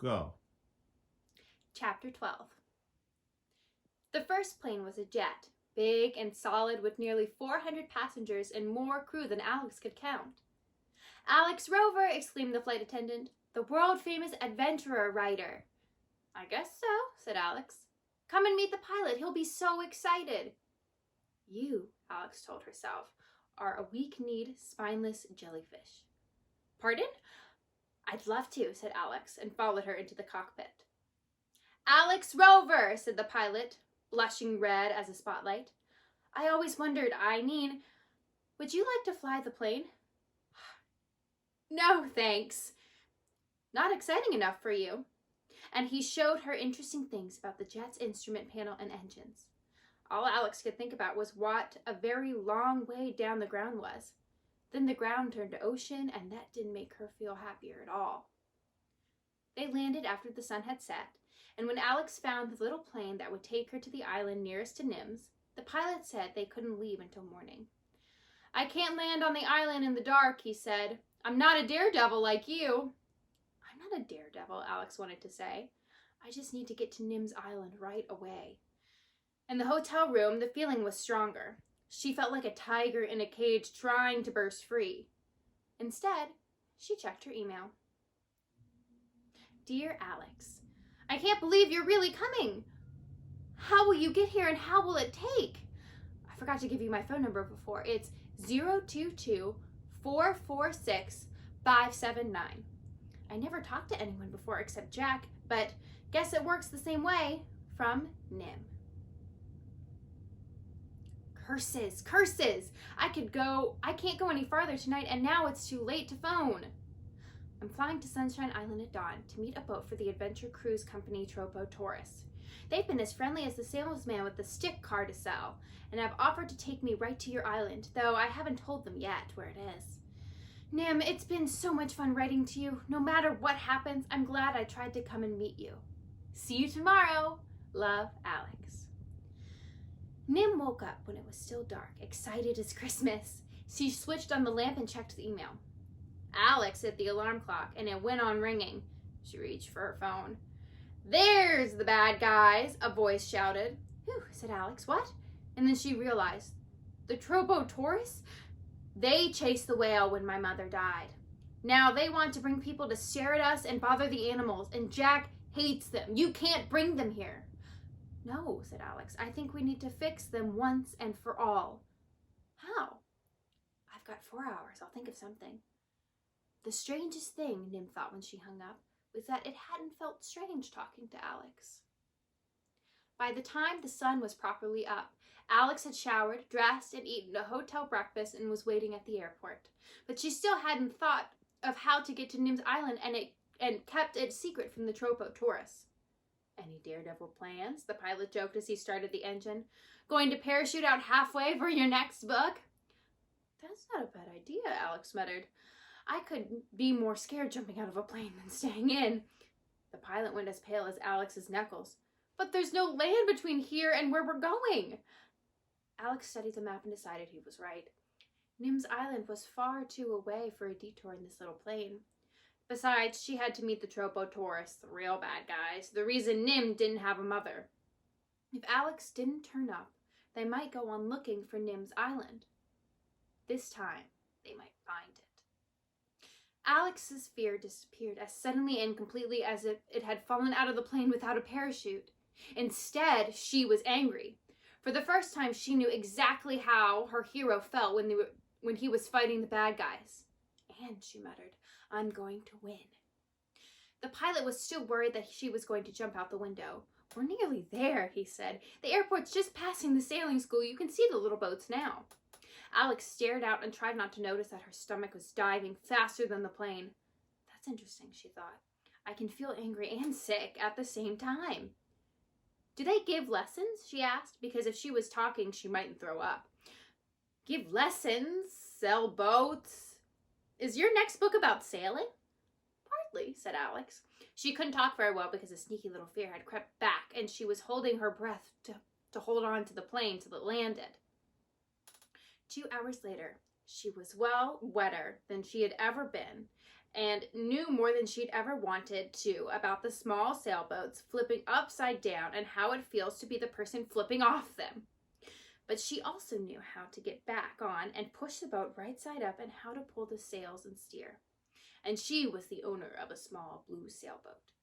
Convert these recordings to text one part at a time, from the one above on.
Go. Chapter 12. The first plane was a jet, big and solid with nearly 400 passengers and more crew than Alex could count. "Alex Rover!" exclaimed the flight attendant. "The world-famous adventurer writer." "I guess so," said Alex. "Come and meet the pilot. He'll be so excited." "You," Alex told herself, "are a weak-kneed, spineless jellyfish." "Pardon?" "I'd love to," said Alex, and followed her into the cockpit. "Alex Rover," said the pilot, blushing red as a spotlight. "I always wondered, would you like to fly the plane?" "No, thanks." "Not exciting enough for you." And he showed her interesting things about the jet's instrument panel and engines. All Alex could think about was what a very long way down the ground was. Then the ground turned to ocean, and that didn't make her feel happier at all. They landed after the sun had set, and when Alex found the little plane that would take her to the island nearest to Nims, the pilot said they couldn't leave until morning. "I can't land on the island in the dark," he said. "I'm not a daredevil like you." "I'm not a daredevil," Alex wanted to say. "I just need to get to Nims Island right away." In the hotel room, the feeling was stronger. She felt like a tiger in a cage trying to burst free. Instead, she checked her email. "Dear Alex, I can't believe you're really coming. How will you get here and how will it take? I forgot to give you my phone number before. It's 022-446-579. I never talked to anyone before except Jack, but guess it works the same way. From Nim." Curses, curses! I can't go any farther tonight, and now it's too late to phone. "I'm flying to Sunshine Island at dawn to meet a boat for the adventure cruise company Tropo Tourist. They've been as friendly as the salesman with the stick car to sell, and have offered to take me right to your island, though I haven't told them yet where it is. Nim, it's been so much fun writing to you. No matter what happens, I'm glad I tried to come and meet you. See you tomorrow. Love, Alex." Nim woke up when it was still dark, excited as Christmas. She switched on the lamp and checked the email. Alex hit the alarm clock, and it went on ringing. She reached for her phone. "There's the bad guys," a voice shouted. "Whew," said Alex. "What?" And then she realized. "The Tropo Tourists? They chased the whale when my mother died. Now they want to bring people to stare at us and bother the animals, and Jack hates them. You can't bring them here." "No," said Alex. "I think we need to fix them once and for all." "How?" "I've got 4 hours. I'll think of something." The strangest thing, Nim thought when she hung up, was that it hadn't felt strange talking to Alex. By the time the sun was properly up, Alex had showered, dressed, and eaten a hotel breakfast and was waiting at the airport. But she still hadn't thought of how to get to Nims Island and kept it secret from the Tropo tourists. "Any daredevil plans?" the pilot joked as he started the engine. "Going to parachute out halfway for your next book?" "That's not a bad idea," Alex muttered. "I could be more scared jumping out of a plane than staying in." The pilot went as pale as Alex's knuckles. "But there's no land between here and where we're going." Alex studied the map and decided he was right. Nims Island was far too away for a detour in this little plane. Besides, she had to meet the Tropo tourists, the real bad guys, the reason Nim didn't have a mother. If Alex didn't turn up, they might go on looking for Nims Island. This time, they might find it. Alex's fear disappeared as suddenly and completely as if it had fallen out of the plane without a parachute. Instead, she was angry. For the first time, she knew exactly how her hero felt when he was fighting the bad guys. "And," she muttered, "I'm going to win." The pilot was still worried that she was going to jump out the window. "We're nearly there," he said. "The airport's just passing the sailing school. You can see the little boats now." Alex stared out and tried not to notice that her stomach was diving faster than the plane. "That's interesting," she thought. "I can feel angry and sick at the same time." "Do they give lessons?" she asked, because if she was talking, she mightn't throw up. "Give lessons? Sell boats? Is your next book about sailing?" "Partly," said Alex. She couldn't talk very well because a sneaky little fear had crept back, and she was holding her breath to hold on to the plane till it landed. 2 hours later, she was wetter than she had ever been, and knew more than she'd ever wanted to about the small sailboats flipping upside down and how it feels to be the person flipping off them. But she also knew how to get back on and push the boat right side up and how to pull the sails and steer. And she was the owner of a small blue sailboat.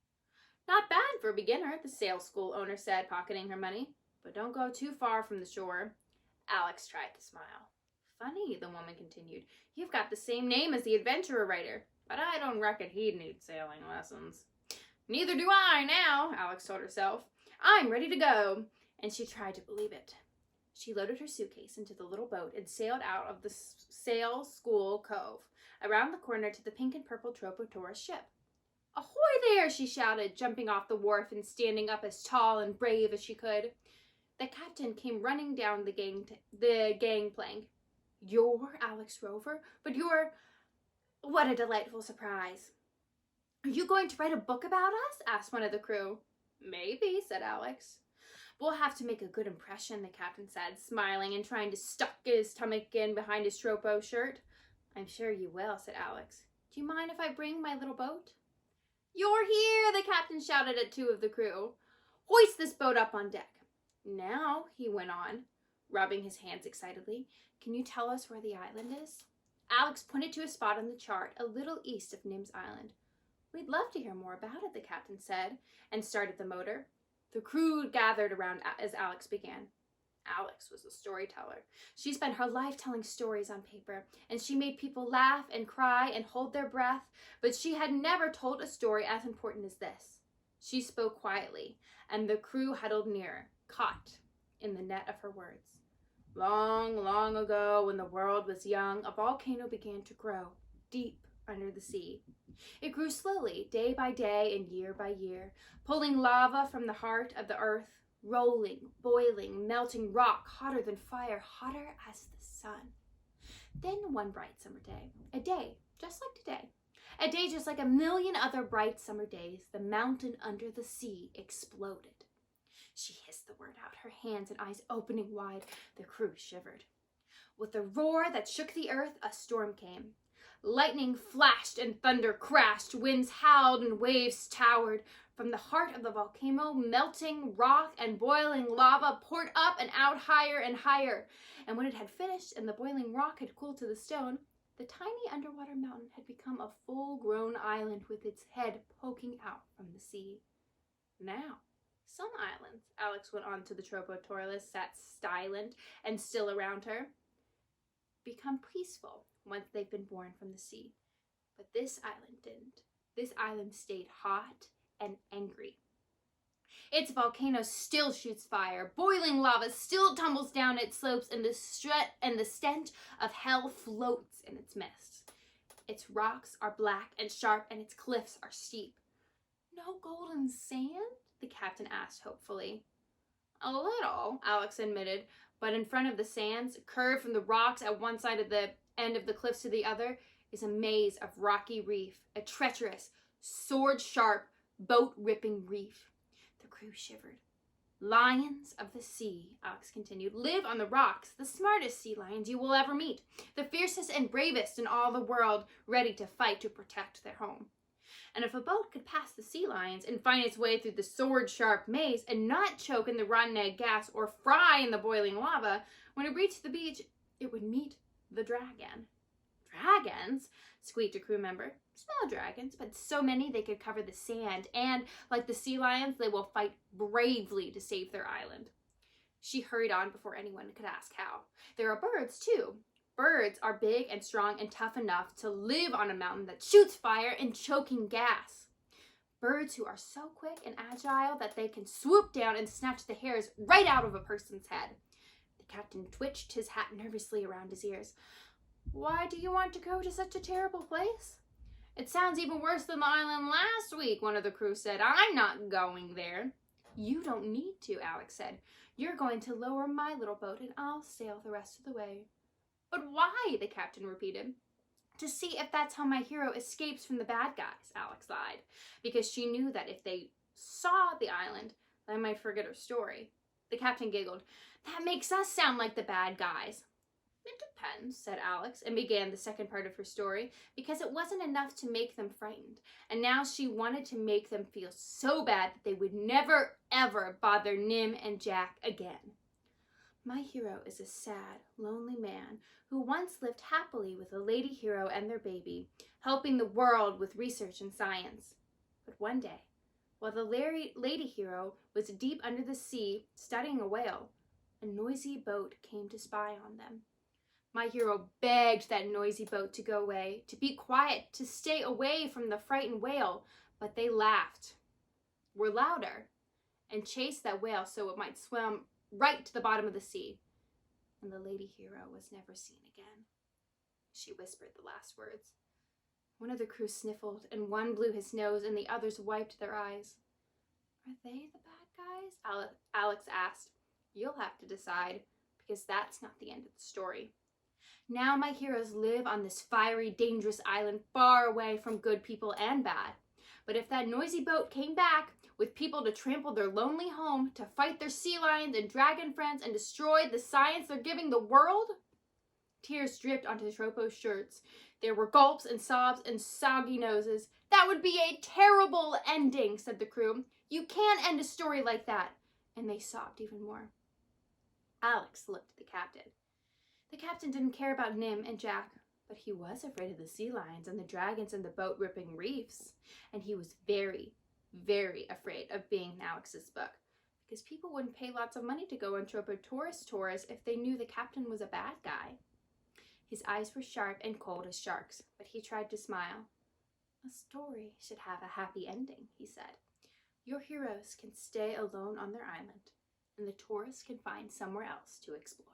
Not bad for a beginner, the sail school owner said, pocketing her money. But don't go too far from the shore. Alex tried to smile. Funny, the woman continued. You've got the same name as the adventurer writer, but I don't reckon he'd need sailing lessons. Neither do I now, Alex told herself. I'm ready to go. And she tried to believe it. She loaded her suitcase into the little boat and sailed out of the sail school cove, around the corner to the pink and purple Tropotaurus ship. Ahoy there, she shouted, jumping off the wharf and standing up as tall and brave as she could. The captain came running down the gangplank. You're Alex Rover? But you're... What a delightful surprise. Are you going to write a book about us? Asked one of the crew. Maybe, said Alex. We'll have to make a good impression, the captain said, smiling and trying to stuck his stomach in behind his Tropo shirt. I'm sure you will, said Alex. Do you mind if I bring my little boat? You're here, the captain shouted at two of the crew. Hoist this boat up on deck. Now, he went on, rubbing his hands excitedly, can you tell us where the island is? Alex pointed to a spot on the chart a little east of Nim's Island. We'd love to hear more about it, the captain said, and started the motor. The crew gathered around as Alex began. Alex was a storyteller. She spent her life telling stories on paper, and she made people laugh and cry and hold their breath, but she had never told a story as important as this. She spoke quietly, and the crew huddled nearer, caught in the net of her words. Long, long ago, when the world was young, a volcano began to grow, deep under the sea. It grew slowly, day by day and year by year, pulling lava from the heart of the earth, rolling, boiling, melting rock, hotter than fire, hotter as the sun. Then one bright summer day, a day just like today, a day just like a million other bright summer days, the mountain under the sea exploded. She hissed the word out, her hands and eyes opening wide. The crew shivered. With a roar that shook the earth, a storm came. Lightning flashed and thunder crashed. Winds howled and waves towered. From the heart of the volcano, melting rock and boiling lava poured up and out higher and higher. And when it had finished and the boiling rock had cooled to the stone, the tiny underwater mountain had become a full-grown island with its head poking out from the sea. Now, some islands, Alex went on to the Tropotaurus, sat silent and still around her, become peaceful once they've been born from the sea. But this island didn't. This island stayed hot and angry. Its volcano still shoots fire. Boiling lava still tumbles down its slopes, and the stench of hell floats in its midst. Its rocks are black and sharp, and its cliffs are steep. No golden sand? The captain asked hopefully. A little, Alex admitted, but in front of the sands, curved from the rocks at one side of the end of the cliffs to the other, is a maze of rocky reef, a treacherous, sword-sharp, boat-ripping reef. The crew shivered. Lions of the sea, Alex continued, live on the rocks, the smartest sea lions you will ever meet, the fiercest and bravest in all the world, ready to fight to protect their home. And if a boat could pass the sea lions and find its way through the sword-sharp maze and not choke in the rotten egg gas or fry in the boiling lava, when it reached the beach, it would meet the dragon. Dragons? Squeaked a crew member. Small dragons, but so many they could cover the sand, and, like the sea lions, they will fight bravely to save their island. She hurried on before anyone could ask how. There are birds, too. Birds are big and strong and tough enough to live on a mountain that shoots fire and choking gas. Birds who are so quick and agile that they can swoop down and snatch the hairs right out of a person's head. The captain twitched his hat nervously around his ears. Why do you want to go to such a terrible place? It sounds even worse than the island last week, one of the crew said. I'm not going there. You don't need to, Alex said. You're going to lower my little boat and I'll sail the rest of the way. But why? The captain repeated. To see if that's how my hero escapes from the bad guys, Alex lied, because she knew that if they saw the island, they might forget her story. The captain giggled. That makes us sound like the bad guys. It depends, said Alex, and began the second part of her story, because it wasn't enough to make them frightened, and now she wanted to make them feel so bad that they would never, ever bother Nim and Jack again. My hero is a sad, lonely man who once lived happily with a lady hero and their baby, helping the world with research and science. But one day, while the lady hero was deep under the sea studying a whale, a noisy boat came to spy on them. My hero begged that noisy boat to go away, to be quiet, to stay away from the frightened whale, but they laughed, were louder, and chased that whale so it might swim right to the bottom of the sea. And the lady hero was never seen again. She whispered the last words. One of the crew sniffled, and one blew his nose, and the others wiped their eyes. Are they the bad guys? Alex asked. You'll have to decide, because that's not the end of the story. Now my heroes live on this fiery, dangerous island far away from good people and bad. But if that noisy boat came back with people to trample their lonely home, to fight their sea lions and dragon friends and destroy the science they're giving the world? Tears dripped onto Tropo's shirts. There were gulps and sobs and soggy noses. That would be a terrible ending, said the crew. You can't end a story like that. And they sobbed even more. Alex looked at the captain. The captain didn't care about Nim and Jack, but he was afraid of the sea lions and the dragons and the boat-ripping reefs. And he was very, very afraid of being in Alex's book, because people wouldn't pay lots of money to go on Tropo tourist tours if they knew the captain was a bad guy. His eyes were sharp and cold as sharks, but he tried to smile. A story should have a happy ending, he said. Your heroes can stay alone on their island, and the tourists can find somewhere else to explore.